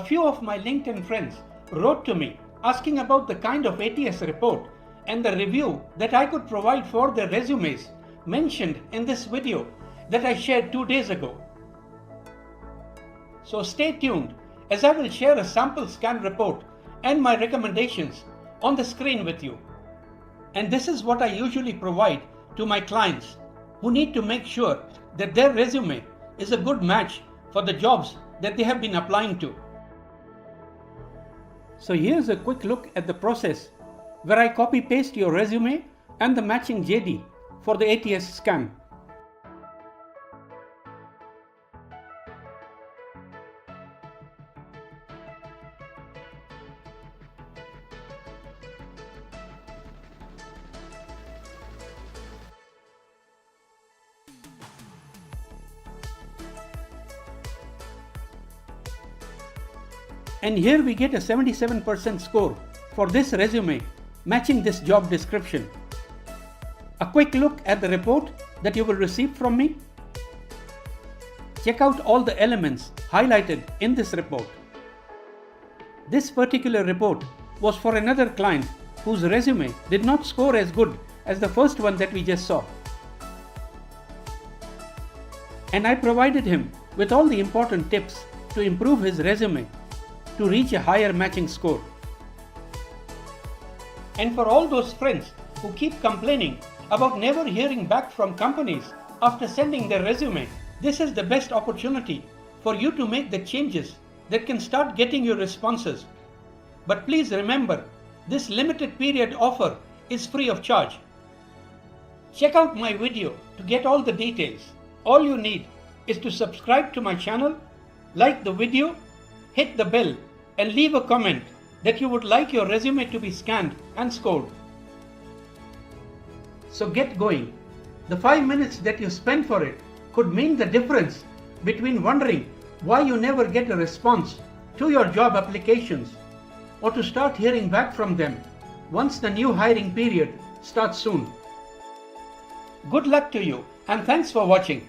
few of my LinkedIn friends wrote to me asking about the kind of ATS report and the review that I could provide for their resumes mentioned in this video that I shared 2 days ago. So stay tuned as I will share a sample scan report and my recommendations on the screen with you. And this is what I usually provide to my clients who need to make sure that their resume is a good match for the jobs that they have been applying to. So here's a quick look at the process where I copy paste your resume and the matching JD for the ATS scan. And here we get a 77% score for this resume matching this job description. A quick look at the report that you will receive from me. Check out all the elements highlighted in this report. This particular report was for another client whose resume did not score as good as the first one that we just saw. And I provided him with all the important tips to improve his resume to reach a higher matching score. And for all those friends who keep complaining about never hearing back from companies after sending their resume, this is the best opportunity for you to make the changes that can start getting you responses. But please remember, this limited period offer is free of charge. Check out my video to get all the details. All you need is to subscribe to my channel, like the video, hit the bell, and leave a comment that you would like your resume to be scanned and scored. So get going. The 5 minutes that you spend for it could mean the difference between wondering why you never get a response to your job applications or to start hearing back from them once the new hiring period starts soon. Good luck to you and thanks for watching.